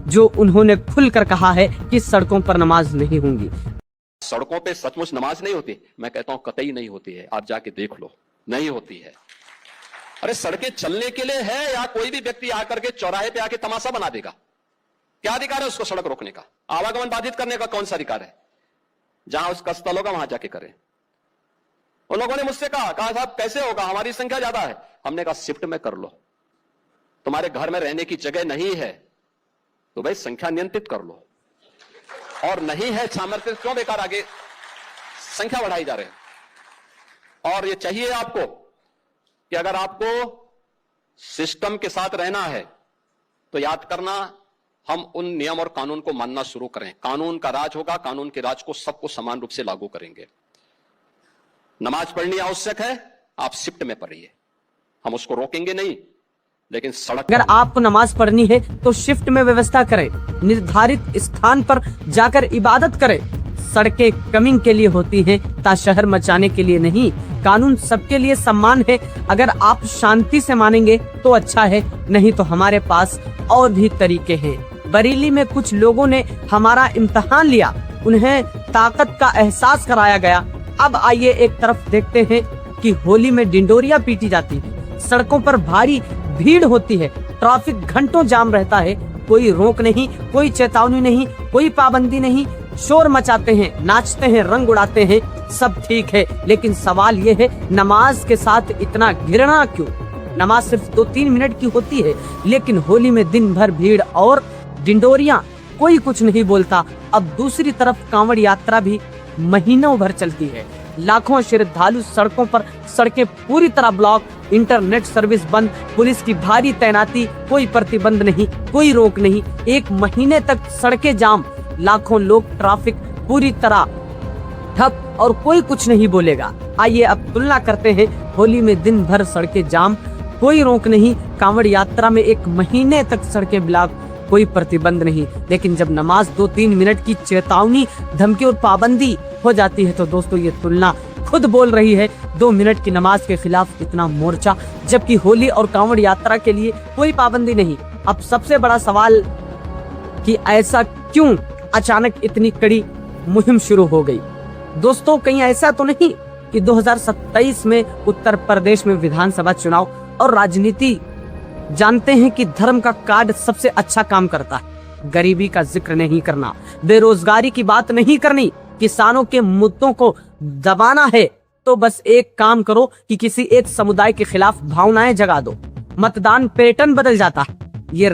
जो उन्होंने खुलकर कहा है कि सड़कों पर नमाज नहीं होंगी। सड़कों पे सचमुच नमाज नहीं होती? मैं कहता हूं कतई नहीं होती है, आप जाके देख लो, नहीं होती है। अरे सड़कें चलने के लिए है या कोई भी व्यक्ति आकर के चौराहे पे आके तमाशा बना देगा? क्या अधिकार है उसको सड़क रोकने का? आवागमन बाधित करने का कौन सा अधिकार है? जहां उसका स्थल होगा वहां जाके करें। उन लोगों ने मुझसे कहा साहब कैसे होगा, हमारी संख्या ज्यादा है। हमने कहा शिफ्ट में कर लो, तुम्हारे घर में रहने की जगह नहीं है तो भाई संख्या नियंत्रित कर लो, और नहीं है सामर्थ्य क्यों बेकार आगे संख्या बढ़ाई जा रहे हैं। और ये चाहिए आपको कि अगर आपको सिस्टम के साथ रहना है तो याद करना, हम उन नियम और कानून को मानना शुरू करें। कानून का राज होगा, कानून के राज को सबको समान रूप से लागू करेंगे। नमाज पढ़नी आवश्यक है, आप शिफ्ट में पढ़िए, हम उसको रोकेंगे नहीं, लेकिन सड़क अगर आपको नमाज पढ़नी है तो शिफ्ट में व्यवस्था करें, निर्धारित स्थान पर जाकर इबादत करें। सड़कें कमिंग के लिए होती हैं, ताशहर मचाने के लिए नहीं। कानून सबके लिए समान है। अगर आप शांति से मानेंगे तो अच्छा है, नहीं तो हमारे पास और भी तरीके हैं। बरेली में कुछ लोगों ने हमारा इम्तिहान लिया, उन्हें ताकत का एहसास कराया गया। अब आइए एक तरफ देखते हैं कि होली में डिंडोरियां पीटी जाती है, सड़कों पर भारी भीड़ होती है, ट्रैफिक घंटों जाम रहता है, कोई रोक नहीं, कोई चेतावनी नहीं, कोई पाबंदी नहीं। शोर मचाते हैं, नाचते हैं, रंग उड़ाते हैं, सब ठीक है, लेकिन सवाल ये है नमाज के साथ इतना घृणा क्यों? नमाज सिर्फ 2-3 मिनट की होती है, लेकिन होली में दिन भर भीड़ और डिंडोरियां, कोई कुछ नहीं बोलता। अब दूसरी तरफ कांवड़ यात्रा भी महीनों भर चलती है, लाखों श्रद्धालु सड़कों पर, सड़कें पूरी तरह ब्लॉक, इंटरनेट सर्विस बंद, पुलिस की भारी तैनाती, कोई प्रतिबंध नहीं, कोई रोक नहीं। 1 महीने तक सड़कें जाम, लाखों लोग, ट्रैफिक पूरी तरह ठप और कोई कुछ नहीं बोलेगा। आइए अब तुलना करते हैं, होली में दिन भर सड़कें जाम, कोई रोक नहीं, कांवड़ यात्रा में 1 महीने तक सड़कें ब्लॉक, कोई प्रतिबंध नहीं। लेकिन जब नमाज 2-3 मिनट की चेतावनी, धमकी और पाबंदी हो जाती है तो दोस्तों ये तुलना खुद बोल रही है। 2 मिनट की नमाज के खिलाफ इतना मोर्चा, जबकि होली और कांवड़ यात्रा के लिए कोई पाबंदी नहीं। अब सबसे बड़ा सवाल कि ऐसा क्यों अचानक इतनी कड़ी मुहिम शुरू हो गई? दोस्तों कहीं ऐसा तो नहीं कि 2027 में उत्तर प्रदेश में विधानसभा चुनाव और राजनीति जानते हैं कि धर्म का कार्ड सबसे अच्छा काम करता है। गरीबी का जिक्र नहीं करना, बेरोजगारी की बात नहीं करनी, किसानों के मुद्दों को दबाना है तो बस एक काम करो कि किसी एक समुदाय के खिलाफ भावनाएं जगा दो, मतदान पैटर्न बदल जाता है। ये